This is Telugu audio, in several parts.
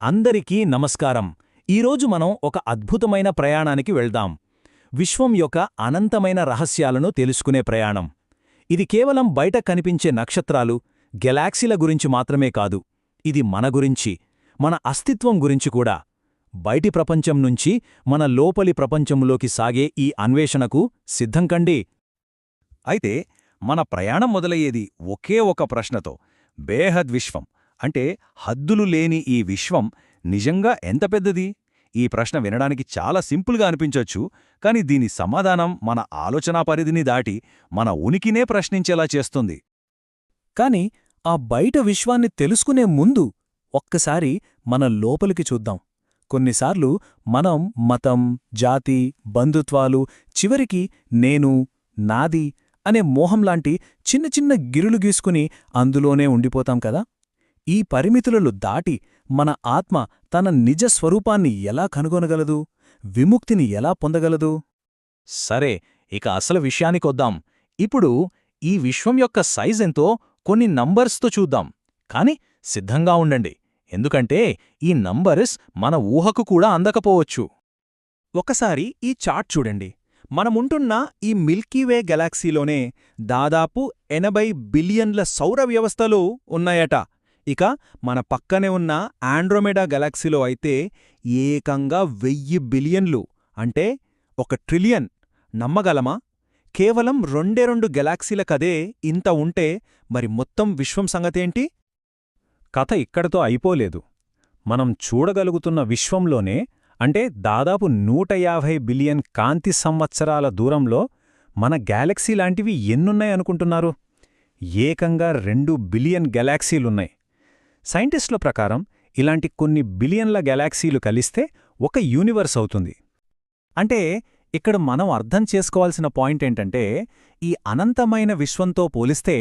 అందరికీ నమస్కారం. ఈరోజు మనం ఒక అద్భుతమైన ప్రయాణానికి వెళ్దాం. విశ్వం యొక్క అనంతమైన రహస్యాలను తెలుసుకునే ప్రయాణం. ఇది కేవలం బయట కనిపించే నక్షత్రాలు, గెలాక్సీల గురించి మాత్రమే కాదు. ఇది మన గురించి, మన అస్తిత్వం గురించి కూడా. బయటి ప్రపంచం నుంచి మన లోపలి ప్రపంచంలోకి సాగే ఈ అన్వేషణకు సిద్ధం కండి. అయితే మన ప్రయాణం మొదలయ్యేది ఒకే ఒక ప్రశ్నతో: బేహద్ విశ్వం అంటే హద్దులు లేని ఈ విశ్వం నిజంగా ఎంత పెద్దది? ఈ ప్రశ్న వినడానికి చాలా సింపుల్గా అనిపించొచ్చు, కాని దీని సమాధానం మన ఆలోచనా పరిధిని దాటి మన ఉనికినే ప్రశ్నించేలా చేస్తుంది. కాని ఆ బయట విశ్వాన్ని తెలుసుకునే ముందు ఒక్కసారి మన లోపలికి చూద్దాం. కొన్నిసార్లు మనం మతం, జాతి, బంధుత్వాలు, చివరికి నేను, నాది అనే మోహంలాంటి చిన్న చిన్న గిరులు గీసుకుని అందులోనే ఉండిపోతాం కదా. ఈ పరిమితులను దాటి మన ఆత్మ తన నిజ స్వరూపాన్ని ఎలా కనుగొనగలదు? విముక్తిని ఎలా పొందగలదు? సరే, ఇక అసలు విషయానికొద్దాం. ఇప్పుడు ఈ విశ్వం యొక్క సైజెంతో కొన్ని నంబర్స్తో చూద్దాం. కాని సిద్ధంగా ఉండండి, ఎందుకంటే ఈ నంబర్స్ మన ఊహకు కూడా అందకపోవచ్చు. ఒకసారి ఈ చార్ట్ చూడండి. మనముంటున్న ఈ మిల్కీవే గెలాక్సీలోనే దాదాపు 80 బిలియన్ల సౌర వ్యవస్థలు ఉన్నాయట. ఇక మన పక్కనే ఉన్న ఆండ్రోమెడా గెలాక్సీలో అయితే ఏకంగా 1000 బిలియన్లు, అంటే 1 ట్రిలియన్. నమ్మగలమా? కేవలం 2 గెలాక్సీల కదే ఇంత ఉంటే మరి మొత్తం విశ్వం సంగతేంటి? కథ ఇక్కడతో అయిపోలేదు. మనం చూడగలుగుతున్న విశ్వంలోనే, అంటే దాదాపు 150 బిలియన్ కాంతి సంవత్సరాల దూరంలో మన గ్యాలక్సీ లాంటివి ఎన్నున్నాయనుకుంటున్నారు? ఏకంగా 2 బిలియన్ గెలాక్సీలున్నాయి. సైంటిస్టుల ప్రకారం ఇలాంటి కొన్ని బిలియన్ల గెలాక్సీలు కలిస్తే ఒక యూనివర్స్ అవుతుంది. అంటే ఇక్కడ మనం అర్థం చేసుకోవాల్సిన పాయింట్ ఏంటంటే, ఈ అనంతమైన విశ్వంతో పోలిస్తే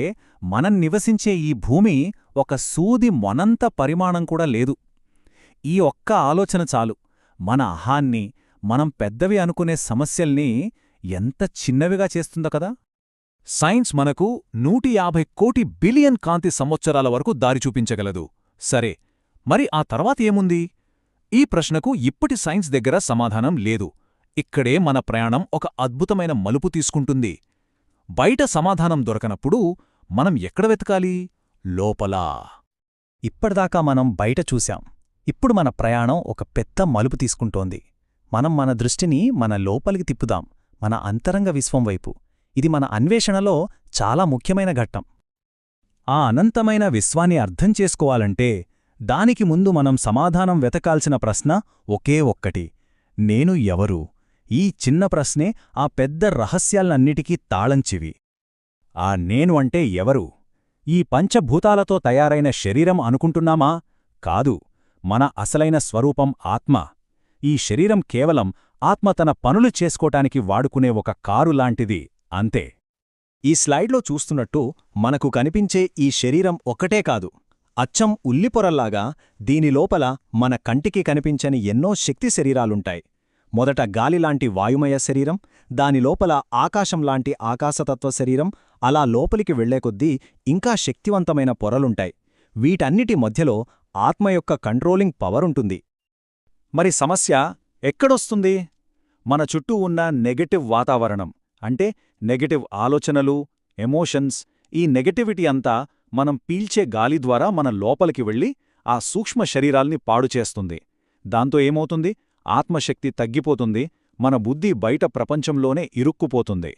మనం నివసించే ఈ భూమి ఒక సూది మొనంత పరిమాణం కూడా లేదు. ఈ ఒక్క ఆలోచన చాలు మన అహాన్ని, మనం పెద్దవి అనుకునే సమస్యల్ని ఎంత చిన్నవిగా చేస్తుందో కదా. సైన్స్ మనకు 150 కోటి బిలియన్ కాంతి సంవత్సరాల వరకు దారి చూపించగలదు. సరే, మరి ఆ తర్వాత ఏముంది? ఈ ప్రశ్నకు ఇప్పటి సైన్స్ దగ్గర సమాధానం లేదు. ఇక్కడే మన ప్రయాణం ఒక అద్భుతమైన మలుపు తీసుకుంటుంది. బయట సమాధానం దొరకనప్పుడు మనం ఎక్కడ వెతకాలి? లోపల. ఇప్పటిదాకా మనం బయట చూశాం. ఇప్పుడు మన ప్రయాణం ఒక పెద్ద మలుపు తీసుకుంటోంది. మనం మన దృష్టిని మన లోపలికి తిప్పుదాం, మన అంతరంగ విశ్వం వైపు. ఇది మన అన్వేషణలో చాలా ముఖ్యమైన ఘట్టం. ఆ అనంతమైన విశ్వాన్ని అర్థం చేసుకోవాలంటే దానికి ముందు మనం సమాధానం వెతకాల్సిన ప్రశ్న ఒకే ఒక్కటి: నేను ఎవరు? ఈ చిన్న ప్రశ్నే ఆ పెద్ద రహస్యాలన్నిటికీ తాళంచివి. ఆ నేను అంటే ఎవరు? ఈ పంచభూతాలతో తయారైన శరీరం అనుకుంటున్నామా? కాదు, మన అసలైన స్వరూపం ఆత్మ. ఈ శరీరం కేవలం ఆత్మ తన పనులు చేసుకోటానికి వాడుకునే ఒక కారు లాంటిది, అంతే. ఈ స్లైడ్లో చూస్తున్నట్టు మనకు కనిపించే ఈ శరీరం ఒక్కటే కాదు, అచ్చం ఉల్లిపొరల్లాగా దీనిలోపల మన కంటికి కనిపించని ఎన్నో శక్తి శరీరాలుంటాయి. మొదట గాలిలాంటి వాయుమయ శరీరం, దానిలోపల ఆకాశంలాంటి ఆకాశతత్వ శరీరం, అలా లోపలికి వెళ్లేకొద్దీ ఇంకా శక్తివంతమైన పొరలుంటాయి. వీటన్నిటి మధ్యలో ఆత్మ యొక్క కంట్రోలింగ్ పవరుంటుంది. మరి సమస్య ఎక్కడొస్తుంది? మన చుట్టూ ఉన్న నెగటివ్ వాతావరణం, అంటే నెగటివ్ ఆలోచనలు, ఎమోషన్స్. ఈ నెగటివిటీ అంతా మనం పీల్చే గాలి ద్వారా మన లోపలికి వెళ్ళి ఆ సూక్ష్మ శరీరాల్ని పాడుచేస్తుంది. దాంతో ఏమవుతుంది? ఆత్మశక్తి తగ్గిపోతుంది, మన బుద్ధి బయట ప్రపంచంలోనే ఇరుక్కుపోతుంది.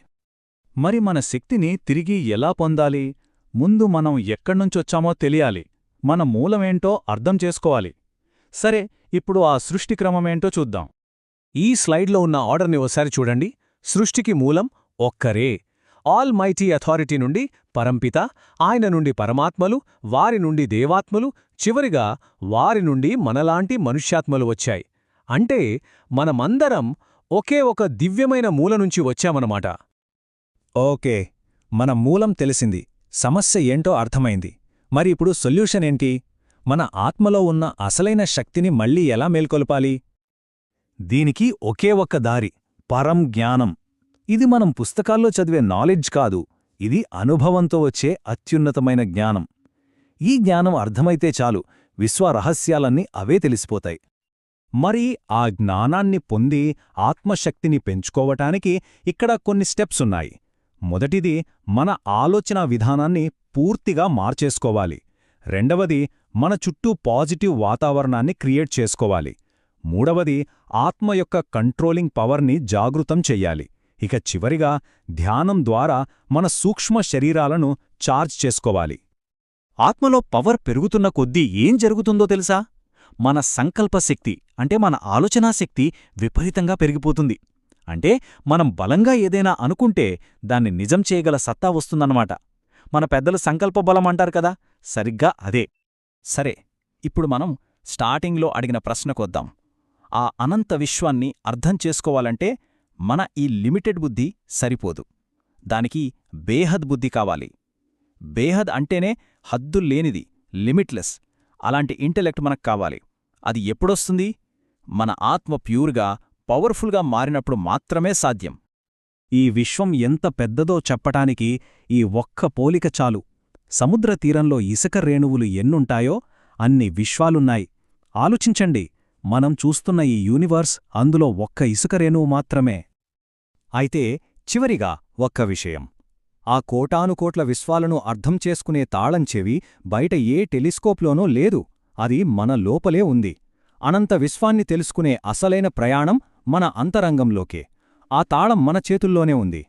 మరి మన శక్తిని తిరిగి ఎలా పొందాలి? ముందు మనం ఎక్కడ్నుంచొచ్చామో తెలియాలి, మన మూలమేంటో అర్థం చేసుకోవాలి. సరే, ఇప్పుడు ఆ సృష్టి క్రమమేంటో చూద్దాం. ఈ స్లైడ్లో ఉన్న ఆర్డర్ని ఓసారి చూడండి. సృష్టికి మూలం ఒక్కరే. ఆల్ మైటీ అథారిటీ నుండి పరంపిత, ఆయన నుండి పరమాత్మలు, వారి నుండి దేవాత్మలు, చివరిగా వారి నుండి మనలాంటి మనుష్యాత్మలు వచ్చాయి. అంటే మనమందరం ఒకే ఒక దివ్యమైన మూల నుంచి వచ్చామన్నమాట. ఓకే, మన మూలం తెలిసింది, సమస్య ఏంటో అర్థమైంది. మరి ఇప్పుడు సొల్యూషన్ ఏంటి? మన ఆత్మలో ఉన్న అసలైన శక్తిని మళ్ళీ ఎలా మేల్కొల్పాలి? దీనికి ఒకే ఒక్క దారి: పరం జ్ఞానం. ఇది మనం పుస్తకాల్లో చదివే నాలెడ్జ్ కాదు, ఇది అనుభవంతో వచ్చే అత్యున్నతమైన జ్ఞానం. ఈ జ్ఞానం అర్థమైతే చాలు, విశ్వరహస్యాలన్నీ అవే తెలిసిపోతాయి. మరి ఆ జ్ఞానాన్ని పొంది ఆత్మశక్తిని పెంచుకోవటానికి ఇక్కడ కొన్ని స్టెప్సున్నాయి. మొదటిది మన ఆలోచనా విధానాన్ని పూర్తిగా మార్చేసుకోవాలి. రెండవది మన చుట్టూ పాజిటివ్ వాతావరణాన్ని క్రియేట్ చేసుకోవాలి. మూడవది ఆత్మ యొక్క కంట్రోలింగ్ పవర్ని జాగృతం చెయ్యాలి. ఇక చివరిగా ధ్యానం ద్వారా మన సూక్ష్మ శరీరాలను చార్జ్ చేసుకోవాలి. ఆత్మలో పవర్ పెరుగుతున్న కొద్దీ ఏం జరుగుతుందో తెలుసా? మన సంకల్పశక్తి అంటే మన ఆలోచనాశక్తి విపరీతంగా పెరిగిపోతుంది. అంటే మనం బలంగా ఏదైనా అనుకుంటే దాన్ని నిజం చేయగల సత్తా వస్తుందన్నమాట. మన పెద్దలు సంకల్ప బలం అంటారు కదా, సరిగ్గా అదే. సరే, ఇప్పుడు మనం స్టార్టింగ్లో అడిగిన ప్రశ్నకొద్దాం. ఆ అనంత విశ్వాన్ని అర్థం చేసుకోవాలంటే మన ఈ లిమిటెడ్ బుద్ధి సరిపోదు. దానికి బేహద్ బుద్ధి కావాలి. బేహద్ అంటేనే హద్దుల్లేనిది, లిమిట్లెస్. అలాంటి ఇంటెలెక్ట్ మనకు కావాలి. అది ఎప్పుడొస్తుంది? మన ఆత్మ ప్యూర్గా, పవర్ఫుల్గా మారినప్పుడు మాత్రమే సాధ్యం. ఈ విశ్వం ఎంత పెద్దదో చెప్పటానికి ఈ ఒక్క పోలిక చాలు. సముద్ర తీరంలో ఇసుక రేణువులు ఎన్నుంటాయో అన్ని విశ్వాలున్నాయి. ఆలోచించండి, మనం చూస్తున్న ఈ యూనివర్స్ అందులో ఒక్క ఇసుక రేణువు మాత్రమే. అయితే చివరిగా ఒక్క విషయం. ఆ కోటానుకోట్ల విశ్వాలను అర్థం చేసుకునే తాళం చెవి బయట ఏ టెలిస్కోప్లోనూ లేదు. అది మన లోపలే ఉంది. అనంత విశ్వాన్ని తెలుసుకునే అసలైన ప్రయాణం మన అంతరంగంలోకే. ఆ తాళం మన చేతుల్లోనే ఉంది.